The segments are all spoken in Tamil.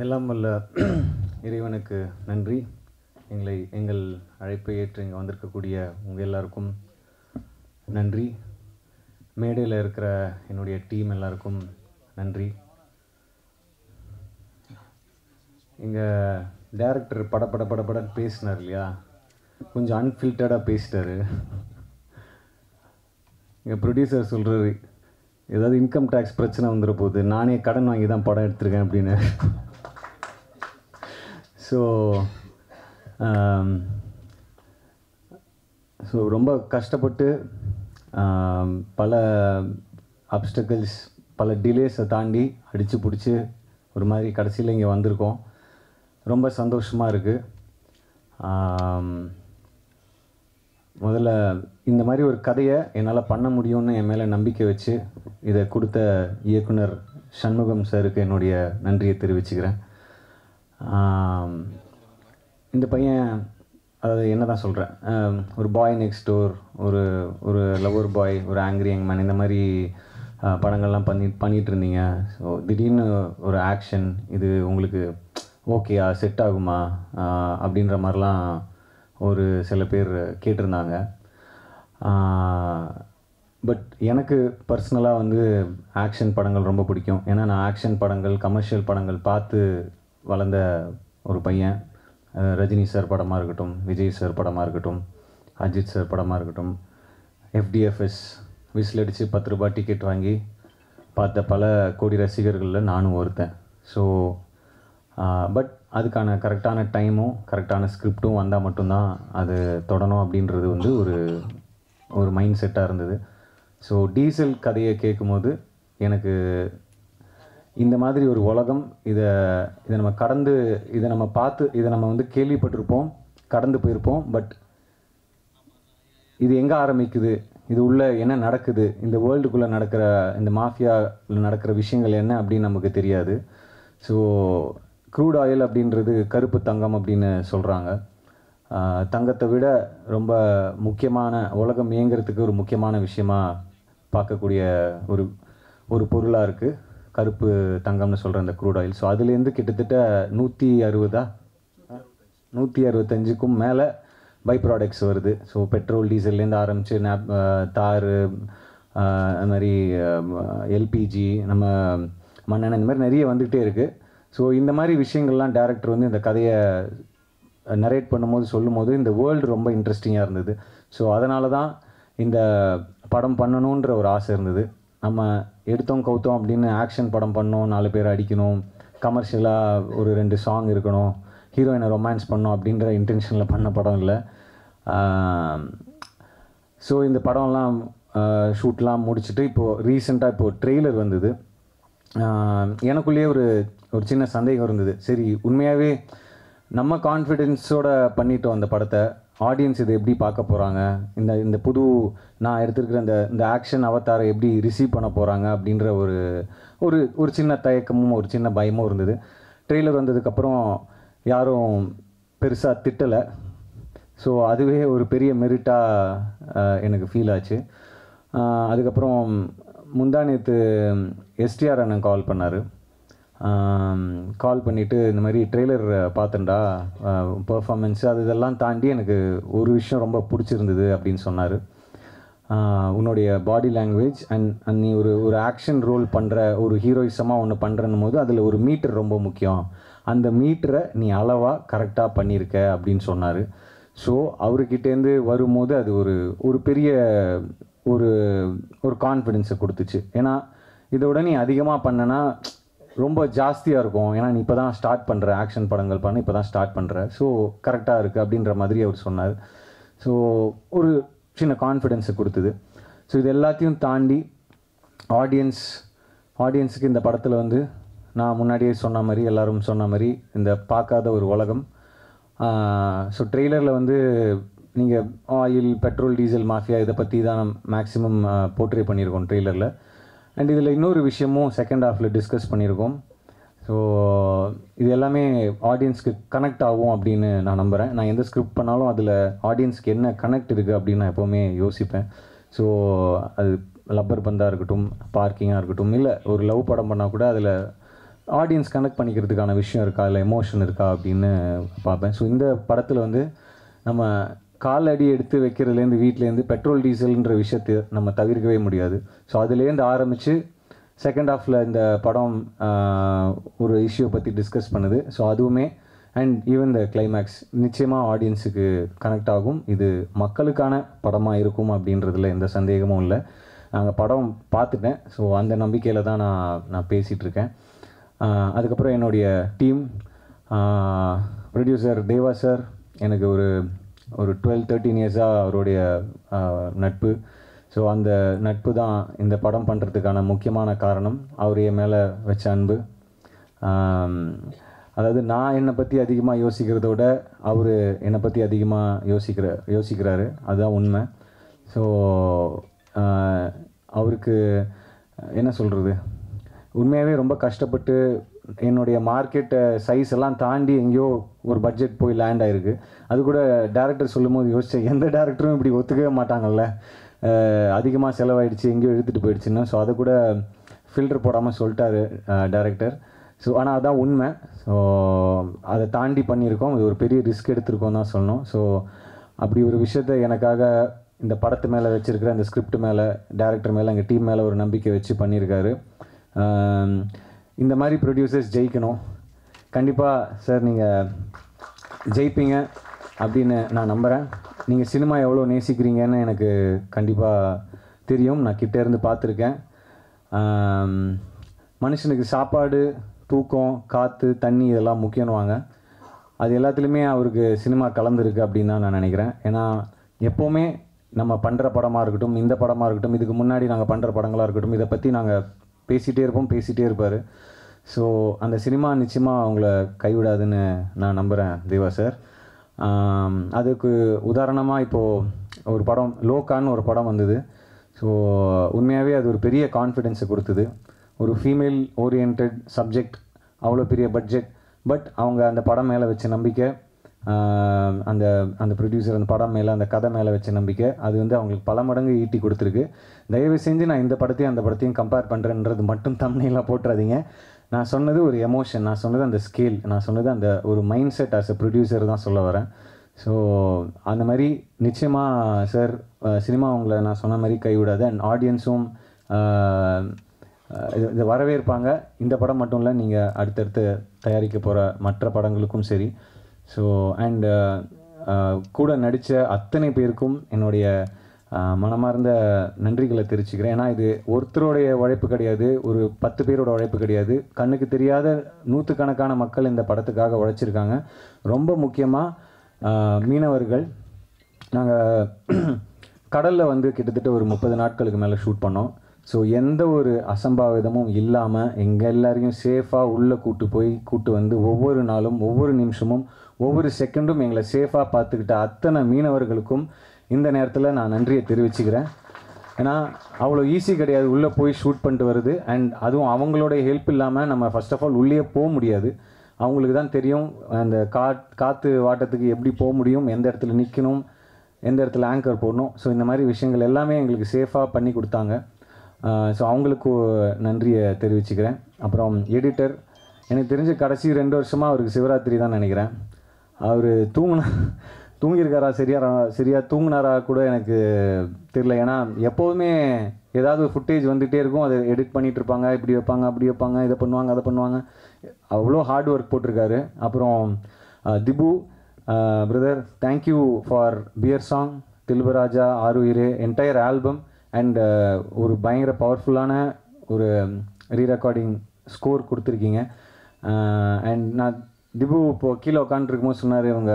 எல்லாம் வல்ல இறைவனுக்கு நன்றி. எங்கள் அழைப்பை ஏற்று இங்கே வந்திருக்கக்கூடிய உங்கள் எல்லாருக்கும் நன்றி. மேடையில் இருக்கிற என்னுடைய டீம் எல்லாருக்கும் நன்றி. இங்கே டைரக்டர் படன்னு பேசினார் இல்லையா, கொஞ்சம் அன்ஃபில்டர்டாக பேசிட்டாரு. இங்கே ப்ரொடியூசர் சொல்கிறாரு, ஏதாவது இன்கம் டேக்ஸ் பிரச்சனை வந்துட போகுது, நானே கடன் வாங்கி தான் படம் எடுத்திருக்கேன் அப்படின்னு. ஸோ ரொம்ப கஷ்டப்பட்டு பல அப்டக்கிள்ஸ், பல டிலேஸை தாண்டி அடித்து பிடிச்சி ஒரு மாதிரி கடைசியில் இங்கே வந்திருக்கோம். ரொம்ப சந்தோஷமாக இருக்குது. முதல்ல இந்த மாதிரி ஒரு கதையை என்னால் பண்ண முடியும்னு என் மேலே நம்பிக்கை வச்சு இதை கொடுத்த இயக்குனர் சண்முகம் சாருக்கு என்னுடைய நன்றியை தெரிவிச்சுக்கிறேன். இந்த பையன், அதாவது என்ன தான் சொல்கிறேன், ஒரு பாய் நெக்ஸ்ட் டோர், ஒரு லவர் பாய், ஒரு ஆங்க்ரி யங் மேன், இந்த மாதிரி படங்கள்லாம் பண்ணிகிட்டு இருந்தீங்க. ஸோ திடீர்னு ஒரு ஆக்ஷன், இது உங்களுக்கு ஓகேயா, செட் ஆகுமா அப்படின்ற மாதிரிலாம் ஒரு சில பேர் கேட்டிருந்தாங்க. பட் எனக்கு பர்சனலாக வந்து ஆக்ஷன் படங்கள் ரொம்ப பிடிக்கும். ஏன்னா நான் ஆக்ஷன் படங்கள், கமர்ஷியல் படங்கள் பார்த்து வளர்ந்த ஒரு பையன். ரஜினி சார் படமாக இருக்கட்டும், விஜய் சார் படமாக இருக்கட்டும், அஜித் சார் படமாக இருக்கட்டும், FDFS விசில் அடித்து 10 ரூபா டிக்கெட் வாங்கி பார்த்த பல கோடி ரசிகர்களில் நானும் ஒருத்தன். ஸோ பட் அதுக்கான கரெக்டான டைமும் கரெக்டான ஸ்கிரிப்டும் வந்தால் மட்டும்தான் அது தொடணும் அப்படின்றது வந்து ஒரு மைண்ட் செட்டாக இருந்தது. ஸோ டீசல் கதையை கேட்கும்போது எனக்கு இந்த மாதிரி ஒரு உலகம், இதை நம்ம கடந்து, இதை நம்ம பார்த்து, இதை நம்ம வந்து கேள்விப்பட்டிருப்போம், கடந்து போயிருப்போம். பட் இது எங்கே ஆரம்பிக்குது, இது உள்ளே என்ன நடக்குது, இந்த வேர்ல்டுக்குள்ளே நடக்கிற, இந்த மாஃபியாவில் நடக்கிற விஷயங்கள் என்ன அப்படின்னு நமக்கு தெரியாது. ஸோ க்ரூட் ஆயில் அப்படின்றது கருப்பு தங்கம் அப்படின்னு சொல்கிறாங்க. தங்கத்தை விட ரொம்ப முக்கியமான, உலகம் இயங்கிறதுக்கு ஒரு முக்கியமான விஷயமாக பார்க்கக்கூடிய ஒரு பொருளாக இருக்குது கருப்பு தங்கம்னு சொல்கிற அந்த க்ரூட் ஆயில். ஸோ அதுலேருந்து கிட்டத்தட்ட 165க்கும் மேலே பை ப்ராடக்ட்ஸ் வருது. ஸோ பெட்ரோல், டீசல்லேருந்து ஆரம்பித்து தார், அது மாதிரி LPG, நம்ம மண்ணெண்ணெய், இந்த மாதிரி நிறைய வந்துகிட்டே இருக்குது. ஸோ இந்த மாதிரி விஷயங்கள்லாம் டைரக்டர் வந்து இந்த கதையை நரேட் பண்ணும்போது, சொல்லும்போது இந்த வேர்ல்டு ரொம்ப இன்ட்ரெஸ்டிங்காக இருந்தது. ஸோ அதனால தான் இந்த படம் பண்ணணுன்ற ஒரு ஆசை இருந்தது. நம்ம எடுத்தோம் கவுத்தோம் அப்படின்னு ஆக்ஷன் படம் பண்ணோம், 4 பேர் அடிக்கணும், கமர்ஷியலாக ஒரு 2 சாங் இருக்கணும், ஹீரோயினை ரொமான்ஸ் பண்ணோம் அப்படின்ற இன்டென்ஷனில் பண்ண படம் இல்லை. ஸோ இந்த படம்லாம் ஷூட்லாம் முடிச்சுட்டு ரீசெண்டாக ட்ரெய்லர் வந்தது. எனக்குள்ளேயே ஒரு சின்ன சந்தேகம் இருந்தது. சரி, உண்மையாகவே நம்ம கான்ஃபிடென்ஸோடு பண்ணிட்டோம் அந்த படத்தை, ஆடியன்ஸ் இதை எப்படி பார்க்க போகிறாங்க, இந்த புது நான் எடுத்துருக்கிற இந்த ஆக்ஷன் அவதாரை எப்படி ரிசீவ் பண்ண போகிறாங்க அப்படின்ற ஒரு சின்ன தயக்கமும் ஒரு சின்ன பயமும் இருந்தது. ட்ரெய்லர் வந்ததுக்கப்புறம் யாரும் பெருசாக திட்டலை. ஸோ அதுவே ஒரு பெரிய மெரிட்டாக எனக்கு ஃபீல் ஆச்சு. அதுக்கப்புறம் முந்தானேத்து STR அண்ணன் கால் பண்ணார். கால் பண்ணிவிட்டு, இந்த மாதிரி ட்ரெய்லர் பார்த்தேன்டா, பர்ஃபார்மன்ஸு அது இதெல்லாம் தாண்டி எனக்கு ஒரு விஷயம் ரொம்ப பிடிச்சிருந்தது அப்படின்னு சொன்னார். உன்னுடைய பாடி லாங்குவேஜ் அண்ட் நீ ஒரு ஆக்ஷன் ரோல் பண்ணுற, ஒரு ஹீரோயிசமாக ஒன்று பண்ணுறன்னும் போது அதில் ஒரு மீட்டர் ரொம்ப முக்கியம், அந்த மீட்டரை நீ அளவாக கரெக்டாக பண்ணியிருக்க அப்படின்னு சொன்னார். ஸோ அவர்கிட்டேருந்து வரும்போது அது ஒரு பெரிய ஒரு கான்ஃபிடென்ஸை கொடுத்துச்சு. ஏன்னா இதோட நீ அதிகமாக பண்ணனா ரொம்ப ஜாஸ்தியாக இருக்கும். ஏன்னா நீ இப்போ தான் ஸ்டார்ட் பண்ணுற, ஆக்ஷன் படங்கள் பண்ண இப்போ தான் ஸ்டார்ட் பண்ணுற, ஸோ கரெக்டாக இருக்குது அப்படின்ற மாதிரி அவர் சொன்னார். ஸோ ஒரு சின்ன கான்ஃபிடென்ஸை கொடுத்தது. ஸோ இது எல்லாத்தையும் தாண்டி ஆடியன்ஸுக்கு இந்த படத்தில் வந்து நான் முன்னாடியே சொன்ன மாதிரி, எல்லோரும் சொன்ன மாதிரி, இந்த பார்க்காத ஒரு உலகம். ஸோ ட்ரெய்லரில் வந்து நீங்கள் ஆயில், பெட்ரோல், டீசல், மாஃபியா இதை பற்றி தான் மேக்ஸிமம் போர்ட்ரே பண்ணியிருக்கோம் ட்ரெய்லரில். அண்ட் இதில் இன்னொரு விஷயமும் செகண்ட் ஹாஃபில் டிஸ்கஸ் பண்ணியிருக்கோம். ஸோ இது எல்லாமே ஆடியன்ஸ்க்கு கனெக்ட் ஆகும் அப்படின்னு நான் நம்புகிறேன். நான் எந்த ஸ்கிரிப்ட் பண்ணாலும் அதில் ஆடியன்ஸ்க்கு என்ன கனெக்ட் இருக்குது அப்படின்னு நான் எப்போவுமே யோசிப்பேன். ஸோ அது லப்பர் பந்தாக இருக்கட்டும், பார்க்கிங்காக இருக்கட்டும், இல்லை ஒரு லவ் படம் பண்ணால் கூட அதில் ஆடியன்ஸ் கனெக்ட் பண்ணிக்கிறதுக்கான விஷயம் இருக்கா, இல்லை எமோஷன் இருக்கா அப்படின்னு பார்ப்பேன். ஸோ இந்த படத்தில் வந்து நம்ம கால் அடி எடுத்து வைக்கிறதுலேருந்து வீட்டிலேருந்து பெட்ரோல் டீசல்ன்ற விஷயத்தை நம்ம தவிர்க்கவே முடியாது. ஸோ அதுலேருந்து ஆரம்பித்து செகண்ட் ஹாஃபில் இந்த படம் ஒரு இஷ்யூ பற்றி டிஸ்கஸ் பண்ணுது. ஸோ அதுவுமே அண்ட் ஈவன் த கிளைமேக்ஸ் நிச்சயமாக ஆடியன்ஸுக்கு கனெக்ட் ஆகும். இது மக்களுக்கான படமாக இருக்கும் அப்படின்றதுல எந்த சந்தேகமும் இல்லை. நாங்கள் படம் பார்த்துட்டேன். ஸோ அந்த நம்பிக்கையில் தான் நான் பேசிகிட்டு இருக்கேன். அதுக்கப்புறம் என்னுடைய டீம், ப்ரொடியூசர் தேவா சார், எனக்கு ஒரு 12-13 இயர்ஸாக அவருடைய நட்பு. ஸோ அந்த நட்பு தான் இந்த படம் பண்ணுறதுக்கான முக்கியமான காரணம். அவர் என் மேலே வச்ச அன்பு. அதாவது நான் என்னை பற்றி அதிகமாக யோசிக்கிறத விட அவர் என்னை பற்றி அதிகமாக யோசிக்கிறாரு. அதுதான் உண்மை. ஸோ அவருக்கு என்ன சொல்கிறது, உண்மையாகவே ரொம்ப கஷ்டப்பட்டு என்னுடைய மார்க்கெட்டை சைஸ் எல்லாம் தாண்டி எங்கேயோ ஒரு பட்ஜெட் போய் லேண்ட் ஆகிருக்கு. அது கூட டேரக்டர் சொல்லும் போது யோசித்தேன், எந்த டேரக்டரும் இப்படி ஒத்துக்கவே மாட்டாங்கல்ல, அதிகமாக செலவாயிடுச்சு எங்கேயோ எடுத்துகிட்டு போயிடுச்சுன்னு. ஸோ அதை கூட ஃபில்டர் போடாமல் சொல்லிட்டாரு டேரக்டர். ஸோ ஆனால் அதான் உண்மை. ஸோ அதை தாண்டி பண்ணியிருக்கோம். இது ஒரு பெரிய ரிஸ்க் எடுத்திருக்கோம் தான் சொல்லணும். ஸோ அப்படி ஒரு விஷயத்தை எனக்காக இந்த படத்து மேலே வச்சுருக்கிற அந்த ஸ்கிரிப்ட் மேலே, டேரக்டர் மேலே, எங்கள் டீம் மேலே ஒரு நம்பிக்கை வச்சு பண்ணியிருக்காரு. இந்த மாதிரி ப்ரொடியூசர்ஸ் ஜெயிக்கணும். கண்டிப்பாக சார் நீங்கள் ஜெயிப்பீங்க அப்படின்னு நான் நம்புகிறேன். நீங்கள் சினிமா எவ்வளோ நேசிக்கிறீங்கன்னு எனக்கு கண்டிப்பாக தெரியும். நான் கிட்டேருந்து பார்த்துருக்கேன். மனுஷனுக்கு சாப்பாடு, தூக்கம், காற்று, தண்ணி இதெல்லாம் முக்கியம்னுவாங்க. அது எல்லாத்துலேயுமே அவருக்கு சினிமா கலந்துருக்கு அப்படின்னு தான் நான் நினைக்கிறேன். ஏன்னா எப்போவுமே நம்ம பண்ணுற படமாக இருக்கட்டும், இந்த படமாக இருக்கட்டும், இதுக்கு முன்னாடி நாங்கள் பண்ணுற படங்களாக இருக்கட்டும், இதை பற்றி நாங்கள் பேசிகிட்டே இருப்பார். ஸோ அந்த சினிமா நிச்சயமாக அவங்கள கைவிடாதுன்னு நான் நம்புகிறேன் தேவா சார். அதுக்கு உதாரணமாக இப்போது ஒரு படம் லோகான்னு ஒரு படம் வந்தது. ஸோ உண்மையாகவே அது ஒரு பெரிய கான்ஃபிடென்ஸை கொடுத்தது. ஒரு ஃபீமேல் ஓரியன்ட் சப்ஜெக்ட், அவ்வளோ பெரிய பட்ஜெட், பட் அவங்க அந்த படம் மேலே வச்ச நம்பிக்கை, அந்த அந்த ப்ரொடியூசர் அந்த படம் மேலே, அந்த கதை மேலே வச்ச நம்பிக்கை, அது வந்து அவங்களுக்கு பல மடங்கு ஈட்டி கொடுத்துருக்கு. தயவு செஞ்சு நான் இந்த படத்தையும் அந்த படத்தையும் கம்பேர் பண்ணுறேன்றது மட்டும் தம்ப்நெயிலாக போட்டுறாதீங்க. நான் சொன்னது ஒரு எமோஷன், நான் சொன்னது அந்த ஸ்கேல், நான் சொன்னது அந்த ஒரு mind set as a producer தான் சொல்ல வரேன். ஸோ அந்த மாதிரி நிச்சயமாக சார் சினிமா அவங்கள நான் சொன்ன மாதிரி கைவிடாது. அண்ட் ஆடியன்ஸும் இதை வரவேற்பாங்க. இந்த படம் மட்டும் இல்லை, நீங்கள் அடுத்தடுத்து தயாரிக்க போகிற மற்ற படங்களுக்கும் சரி. ஸோ அண்ட் கூட நடித்த அத்தனை பேருக்கும் என்னுடைய மனமார்ந்த நன்றிகளை தெரிவிச்சுக்கிறேன். ஏன்னா இது ஒருத்தருடைய உழைப்பு கிடையாது, ஒரு 10 பேரோட உழைப்பு கிடையாது. கண்ணுக்கு தெரியாத நூற்றுக்கணக்கான மக்கள் இந்த படத்துக்காக உழைச்சிருக்காங்க. ரொம்ப முக்கியமாக மீனவர்கள். நாங்கள் கடலில் வந்து கிட்டத்தட்ட ஒரு 30 நாட்களுக்கு மேலே ஷூட் பண்ணோம். ஸோ எந்த ஒரு அசம்பாவிதமும் இல்லாமல் எங்கள் எல்லாரையும் சேஃபாக உள்ளே கூட்டு வந்து ஒவ்வொரு நாளும், ஒவ்வொரு நிமிஷமும், ஒவ்வொரு செகண்டும் எங்களை சேஃபாக பார்த்துக்கிட்ட அத்தனை மீனவர்களுக்கும் இந்த நேரத்தில் நான் நன்றியை தெரிவிச்சுக்கிறேன். ஏன்னா அவ்வளோ ஈஸி கிடையாது உள்ளே போய் ஷூட் பண்ணிட்டு வருது. அண்ட் அதுவும் அவங்களோட ஹெல்ப் இல்லாமல் நம்ம ஃபர்ஸ்ட் ஆஃப் ஆல் உள்ளே போக முடியாது. அவங்களுக்கு தான் தெரியும் அந்த காற்று வாட்டத்துக்கு எப்படி போக முடியும், எந்த இடத்துல நிற்கணும், எந்த இடத்துல ஆங்கர் போடணும். ஸோ இந்த மாதிரி விஷயங்கள் எல்லாமே எங்களுக்கு சேஃபாக பண்ணி கொடுத்தாங்க. ஸோ அவங்களுக்கு நன்றியை தெரிவிச்சுக்கிறேன். அப்புறம் எடிட்டர், எனக்கு தெரிஞ்ச கடைசி 2 வருஷமாக அவருக்கு சிவராத்திரி தான் நினைக்கிறேன். அவர் தூங்கியிருக்காரா, சரியாக தூங்கினாரா கூட எனக்கு தெரியல. ஏன்னா எப்போதுமே ஏதாவது ஃபுட்டேஜ் வந்துகிட்டே இருக்கும், அதை எடிட் பண்ணிகிட்டு இருப்பாங்க, இப்படி வைப்பாங்க, அப்படி வைப்பாங்க, இதை பண்ணுவாங்க, அதை பண்ணுவாங்க. அவ்வளோ ஹார்ட் ஒர்க் போட்டிருக்காரு. அப்புறம் திபு பிரதர், தேங்க்யூ ஃபார் பியர் சாங், தில்பராஜா, ஆருயிரே, என்டையர் ஆல்பம். அண்ட் ஒரு பயங்கர பவர்ஃபுல்லான ஒரு ரீரெக்கார்டிங் ஸ்கோர் கொடுத்துருக்கீங்க. அண்ட் நான் திபு இப்போது கீழே உட்காந்துருக்கும்போது சொன்னார், இவங்க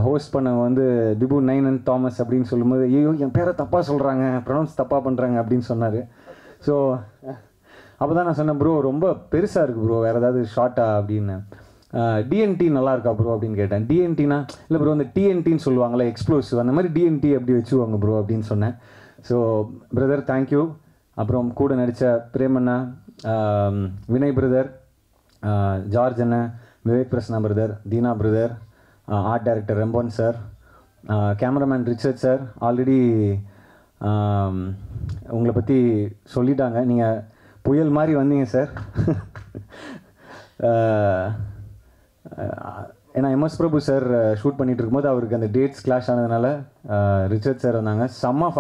ஹோஸ்ட் பண்ணவங்க வந்து திபு நைனன் தாமஸ் அப்படின்னு சொல்லும்போது, ஐயோ என் பேரை தப்பாக சொல்கிறாங்க, ப்ரொனவுன்ஸ் தப்பாக பண்ணுறாங்க அப்படின்னு சொன்னார். ஸோ அப்போ தான் நான் சொன்னேன், ப்ரோ ரொம்ப பெருசாக இருக்குது ப்ரோ, வேறு ஏதாவது ஷார்ட்டா அப்படின்னு. டிஎன்டி நல்லா இருக்கா ப்ரோ அப்படின்னு கேட்டேன். டிஎன்டினா இல்லை ப்ரோ, அந்த டிஎன்டின்னு சொல்லுவாங்களே எக்ஸ்ப்ளோசிவ், அந்த மாதிரி டிஎன்டி அப்படி வச்சுவாங்க ப்ரோ அப்படின்னு சொன்னேன். So brother thank you. அப்புறம் கூட நடித்த பிரேமண்ணா, வினய் பிரதர், ஜார்ஜ் அண்ணன், Vivek Prasanna brother, Dheena brother, art director ரெம்பன் sir, cameraman Richard sir. Already உங்களை பற்றி சொல்லிட்டாங்க, நீங்கள் புயல் மாதிரி வந்தீங்க சார். ஏன்னா எம்எஸ் பிரபு சார் ஷூட் பண்ணிகிட்டு இருக்கும்போது அவருக்கு அந்த டேட்ஸ் கிளாஷ் ஆனதுனால ரிச்சர்ட் சார் வந்தாங்க. செம்ம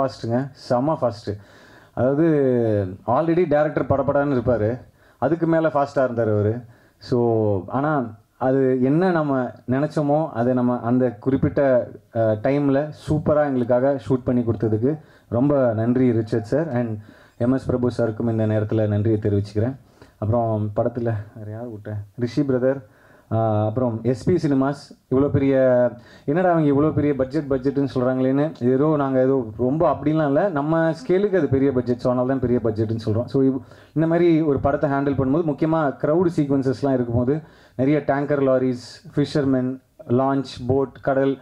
ஃபாஸ்ட்டு. அதாவது ஆல்ரெடி டேரக்டர் படப்படான்னு இருப்பார், அதுக்கு மேலே ஃபாஸ்ட்டாக இருந்தார் அவர். ஸோ ஆனால் அது என்ன நம்ம நினச்சோமோ அதை நம்ம அந்த குறிப்பிட்ட டைமில் சூப்பராக எங்களுக்காக ஷூட் பண்ணி கொடுத்ததுக்கு ரொம்ப நன்றி ரிச்சர்ட் சார். அண்ட் எம்எஸ் பிரபு சாருக்கும் இந்த நேரத்தில் நன்றியை தெரிவிச்சுக்கிறேன். அப்புறம் படத்தில் வேறு யார் விட்டேன், ரிஷி பிரதர், அப்புறம் எஸ்பி சினிமாஸ். இவ்வளோ பெரிய என்னடா அவங்க இவ்வளோ பெரிய பட்ஜெட்டுன்னு சொல்கிறாங்களேன்னு, ஏதோ நாங்கள் ஏதோ ரொம்ப அப்படிலாம் இல்லை, நம்ம ஸ்கேலுக்கு அது பெரிய பட்ஜெட், ஸோ அதனால தான் பெரிய பட்ஜெட்டுன்னு சொல்கிறோம். ஸோ இந்த மாதிரி ஒரு படத்தை ஹேண்டில் பண்ணும்போது முக்கியமாக க்ரௌடு சீக்வன்சஸ்லாம் இருக்கும்போது நிறைய tanker loris, fishermen, launch, boat, கடல்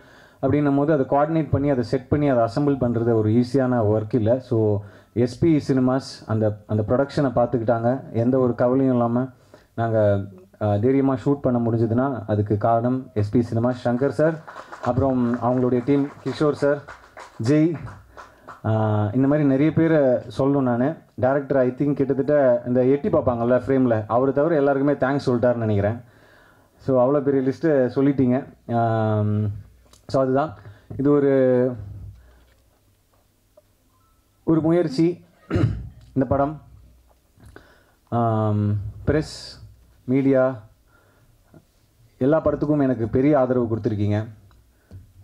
அப்படின்னும் போது அதை கோஆர்டினேட் பண்ணி அதை செட் பண்ணி அதை அசம்பிள் பண்ணுறது ஒரு ஈஸியான ஒர்க் இல்லை. ஸோ எஸ்பி சினிமாஸ் அந்த ப்ரொடக்ஷனை பார்த்துக்கிட்டாங்க. எந்த ஒரு கவலையும் இல்லாமல் நாங்கள் தைரியமாக ஷூட் பண்ண முடிஞ்சதுன்னா அதுக்கு காரணம் எஸ்பி சினிமா, சங்கர் சார், அப்புறம் அவங்களுடைய டீம், கிஷோர் சார், ஜெய், இந்த மாதிரி நிறைய பேரை சொல்லணும். நான் டேரக்டர் ஐ திங்க் கிட்டத்தட்ட இந்த எட்டி பார்ப்பாங்கல்ல ஃப்ரேமில், அவரை தவிர எல்லாருக்குமே தேங்க்ஸ் சொல்லிட்டாருன்னு நினைக்கிறேன். ஸோ அவ்வளோ பெரிய லிஸ்ட்டு சொல்லிட்டீங்க. ஸோ அதுதான் இது ஒரு முயற்சி. இந்த படம் ப்ரெஸ், மீடியா எல்லா படத்துக்கும் எனக்கு பெரிய ஆதரவு கொடுத்துருக்கீங்க.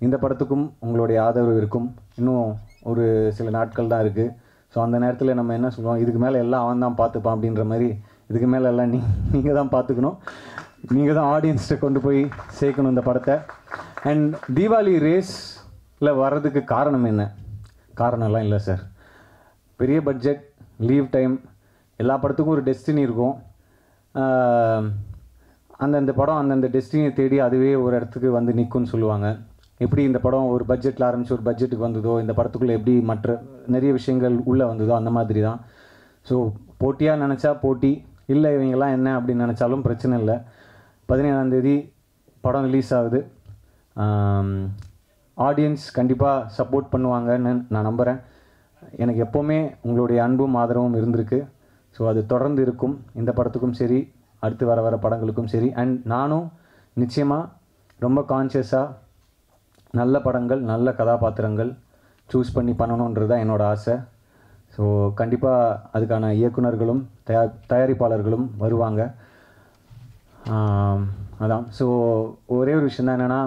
இந்த படத்துக்கும் உங்களுடைய ஆதரவு இருக்கும். இன்னும் ஒரு சில நாட்கள் தான் இருக்குது. ஸோ அந்த நேரத்தில் நம்ம என்ன சொல்லுவோம், இதுக்கு மேலே எல்லாம் அவன் தான் பார்த்துப்பான் அப்படின்ற மாதிரி, இதுக்கு மேலே எல்லாம் நீங்கள் தான் பார்த்துக்கணும். நீங்கள் தான் ஆடியன்ஸ்ட்டை கொண்டு போய் சேர்க்கணும் இந்த படத்தை. அண்ட் தீபாவளி ரேஸில் வர்றதுக்கு காரணம் என்ன? காரணம்லாம் இல்லை சார். பெரிய பட்ஜெட், லீவ் டைம், எல்லா படத்துக்கும் ஒரு டெஸ்டினி இருக்கும். அந்தந்த படம் அந்தந்த டெஸ்டினியை தேடி அதுவே ஒரு இடத்துக்கு வந்து நிற்கும்னு சொல்லுவாங்க. எப்படி இந்த படம் ஒரு பட்ஜெட்டில் ஆரம்பித்து ஒரு பட்ஜெட்டுக்கு வந்ததோ, இந்த படத்துக்குள்ளே எப்படி மற்ற நிறைய விஷயங்கள் உள்ளே வந்ததோ அந்த மாதிரி தான். ஸோ போட்டியாக நினச்சா போட்டி இல்லை, இவங்கெல்லாம் என்ன அப்படின்னு நினச்சாலும் பிரச்சனை இல்லை. 17ஆம் தேதி படம் ரிலீஸ் ஆகுது. ஆடியன்ஸ் கண்டிப்பாக சப்போர்ட் பண்ணுவாங்கன்னு நான் நம்புகிறேன். எனக்கு எப்போவுமே உங்களுடைய அன்பும் ஆதரவும் இருந்திருக்கு. ஸோ அது தொடர்ந்து இருக்கும். இந்த படத்துக்கும் சரி, அடுத்து வர படங்களுக்கும் சரி. அண்ட் நானும் நிச்சயமாக ரொம்ப கான்ஷியஸாக நல்ல படங்கள், நல்ல கதாபாத்திரங்கள் சூஸ் பண்ணி பண்ணணுன்றது தான் என்னோடய ஆசை. ஸோ கண்டிப்பாக அதுக்கான இயக்குனர்களும் தயாரிப்பாளர்களும் வருவாங்க. அதான். ஸோ ஒரே ஒரு விஷயம் தான் என்னென்னா,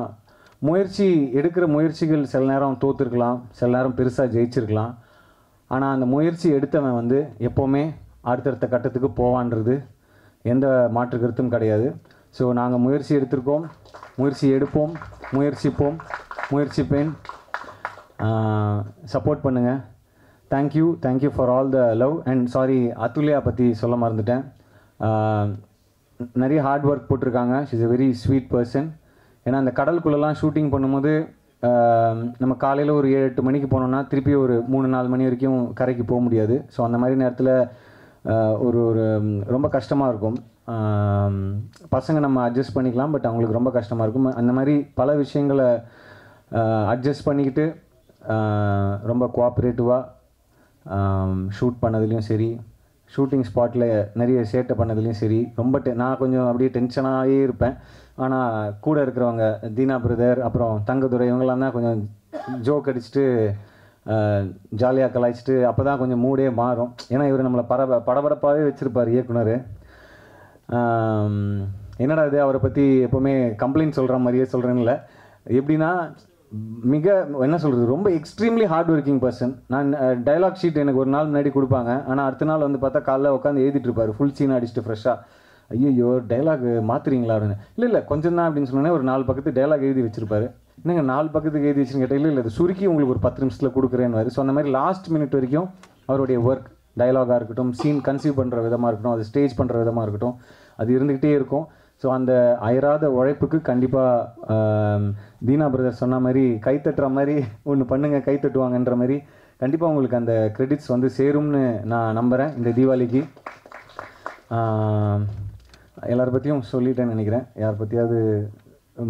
எடுக்கிற முயற்சிகள் சில நேரம் தோற்றுருக்கலாம், சில நேரம் பெருசாக ஜெயிச்சிருக்கலாம். ஆனால் அந்த முயற்சி எடுத்தவன் வந்து எப்போவுமே அடுத்தடுத்த கட்டத்துக்கு போவான்றது எந்த மாற்று கருத்தும் கிடையாது. ஸோ நாங்கள் முயற்சி எடுத்திருக்கோம், முயற்சி எடுப்போம், முயற்சிப்பேன். சப்போர்ட் பண்ணுங்கள். Thank you for all the love. And sorry, Athulya பற்றி சொல்ல மறந்துட்டேன். நிறைய ஹார்ட் ஒர்க் போட்டிருக்காங்க. She is a very sweet person. ஏன்னா அந்த கடலுக்குள்ளெல்லாம் ஷூட்டிங் பண்ணும்போது நம்ம காலையில் ஒரு 7-8 மணிக்கு போனோம்னா திருப்பி ஒரு 3-4 மணி வரைக்கும் கரைக்கு போக முடியாது. ஸோ அந்த மாதிரி நேரத்தில் ஒரு ரொம்ப கஷ்டமாக இருக்கும். பசங்க நம்ம அட்ஜஸ்ட் பண்ணிக்கலாம், பட் அவங்களுக்கு ரொம்ப கஷ்டமாக இருக்கும். அந்த மாதிரி பல விஷயங்களை அட்ஜஸ்ட் பண்ணிக்கிட்டு ரொம்ப கோஆப்ரேட்டிவாக ஷூட் பண்ணதுலேயும் சரி, ஷூட்டிங் ஸ்பாட்டில் நிறைய சேட்டை பண்ணதுலேயும் சரி, ரொம்ப நான் கொஞ்சம் அப்படியே டென்ஷனாகவே இருப்பேன். ஆனால் கூட இருக்கிறவங்க தீனா பிரதர், அப்புறம் தங்கதுரை, இவங்கெல்லாம் தான் கொஞ்சம் ஜோக் அடிச்சுட்டு ஜாலியாக கலாய்ச்சிட்டு அப்போ தான் கொஞ்சம் மூடே மாறும். ஏன்னா இவர் நம்மளை படபடப்பாகவே வச்சுருப்பார் இயக்குனர். என்னடா இது அவரை பற்றி எப்போவுமே கம்ப்ளைண்ட் சொல்கிற மாதிரியே சொல்கிறேன்ல. எப்படின்னா என்ன சொல்கிறது, ரொம்ப எக்ஸ்ட்ரீம்லி ஹார்ட் ஒர்க்கிங் பர்சன். நான் டைலாக் ஷீட் எனக்கு ஒரு நாள் முன்னாடி கொடுப்பாங்க. ஆனால் அடுத்த நாள் வந்து பார்த்தா காலைல உட்காந்து எழுதிட்டு இருப்பார், ஃபுல் சீன் அடிச்சுட்டு ஃப்ரெஷ்ஷாக. ஐயோ டைலாக் மாற்றுறீங்களா அப்படின்னு. இல்லை கொஞ்சம் தான் அப்படின்னு சொன்னோன்னே ஒரு 4 பக்கத்து டைலாக் எழுதி வச்சுருப்பாரு. என்னங்க 4 பக்கத்துக்கு எழுதி வச்சுன்னு கேட்டால், இல்லை அது சுருக்கி உங்களுக்கு ஒரு 10 நிமிஷத்தில் கொடுக்குறேன்னு. ஸோ அந்த மாதிரி லாஸ்ட் மினிட் வரைக்கும் அவருடைய ஒர்க், டைலாகாக இருக்கட்டும், சீன் கன்சீவ் பண்ணுற விதமாக இருக்கட்டும், அது ஸ்டேஜ் பண்ணுற விதமாக இருக்கட்டும், அது இருந்துக்கிட்டே இருக்கும். ஸோ அந்த அயராத உழைப்புக்கு கண்டிப்பாக தீனா பிரதர் சொன்ன மாதிரி கைத்தட்டுற மாதிரி ஒன்று பண்ணுங்கள், கைத்தட்டுவாங்கன்ற மாதிரி கண்டிப்பாக உங்களுக்கு அந்த கிரெடிட்ஸ் வந்து சேரும்னு நான் நம்புகிறேன். இந்த தீபாவளிக்கு எல்லாரை பற்றியும் சொல்லிட்டேன்னு நினைக்கிறேன். யார் பற்றியாவது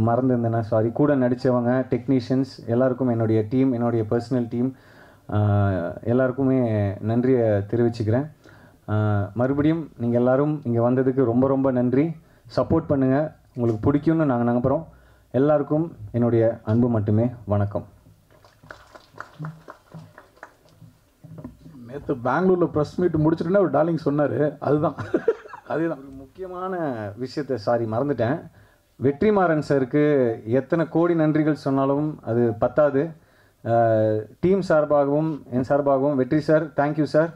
மறந்துருந்தேன்னா சாரி. கூட நடித்தவங்க, டெக்னீஷியன்ஸ் எல்லாருக்கும், என்னுடைய டீம், என்னுடைய பர்சனல் டீம் எல்லாருக்குமே நன்றியை தெரிவிச்சுக்கிறேன். மறுபடியும் நீங்கள் எல்லோரும் இங்கே வந்ததுக்கு ரொம்ப ரொம்ப நன்றி. சப்போர்ட் பண்ணுங்கள், உங்களுக்கு பிடிக்கும்னு நாங்கள் நம்புகிறோம். எல்லாருக்கும் என்னுடைய அன்பு மட்டுமே. வணக்கம். நேற்று பெங்களூரில் ப்ரெஸ் மீட் முடிச்சுட்டுன்னா ஒரு டார்லிங் சொன்னார், அதுதான் அதேதான். ஒரு முக்கியமான விஷயத்தை மறந்துட்டேன். வெற்றிமாறன் சாருக்கு எத்தனை கோடி நன்றிகள் சொன்னாலும் அது பத்தாது. டீம் சார்பாகவும் என் சார்பாகவும் வெற்றி சார், தேங்க்யூ சார்.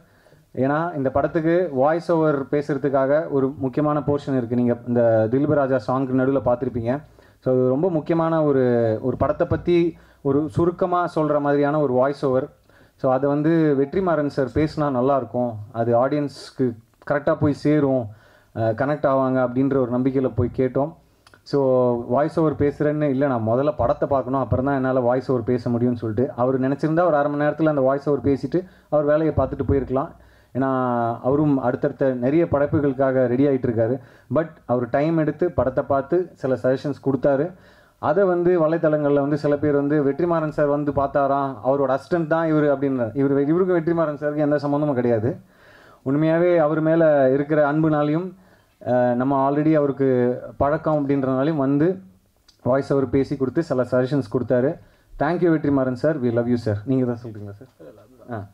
ஏன்னா இந்த படத்துக்கு வாய்ஸ் ஓவர் பேசுகிறதுக்காக ஒரு முக்கியமான போர்ஷன் இருக்குது. நீங்கள் இந்த திலீபராஜா சாங்க்கு நடுவில் பார்த்துருப்பீங்க. ஸோ அது ரொம்ப முக்கியமான ஒரு படத்தை பற்றி ஒரு சுருக்கமாக சொல்கிற மாதிரியான ஒரு வாய்ஸ் ஓவர். ஸோ அதை வந்து வெற்றிமாறன் சார் பேசினா நல்லாயிருக்கும், அது ஆடியன்ஸ்க்கு கரெக்டாக போய் சேரும், கனெக்ட் ஆவாங்க அப்படின்ற ஒரு நம்பிக்கையில் போய் கேட்டோம். ஸோ வாய்ஸ் ஓவர் பேசுகிறேன்னு இல்லை, நான் முதல்ல படத்தை பார்க்கணும், அப்புறம் தான் என்னால் வாய்ஸ் ஓவர் பேச முடியும்னு சொல்லிட்டு அவர் நினச்சிருந்தா ஒரு அரை மணி நேரத்தில் அந்த வாய்ஸ் ஓவர் பேசிவிட்டு அவர் வேலையை பார்த்துட்டு போயிருக்கலாம். ஏன்னா அவரும் அடுத்தடுத்த நிறைய படைப்புகளுக்காக ரெடி ஆகிட்டு இருக்காரு. பட் அவர் டைம் எடுத்து படத்தை பார்த்து சில சஜஷன்ஸ் கொடுத்தாரு. அதை வந்து வலைத்தளங்களில் வந்து சில பேர் வந்து வெற்றிமாறன் சார் வந்து பார்த்தாராம், அவரோட அசிஸ்டன்ட் தான் இவர் அப்படின்னு. இவருக்கும் வெற்றிமாறன் சாருக்கு எந்த சம்மந்தமும் கிடையாது. உண்மையாகவே அவர் மேலே இருக்கிற அன்புனாலையும் நம்ம ஆல்ரெடி அவருக்கு பழக்கம் அப்படின்றனாலையும் வந்து வாய்ஸ் ஓவர் பேசி கொடுத்து சில சஜஷன்ஸ் கொடுத்தாரு. Thank you Vetrimaaran sir, we love you sir. நீங்கள் தான் சொல்கிறீங்களா சார்?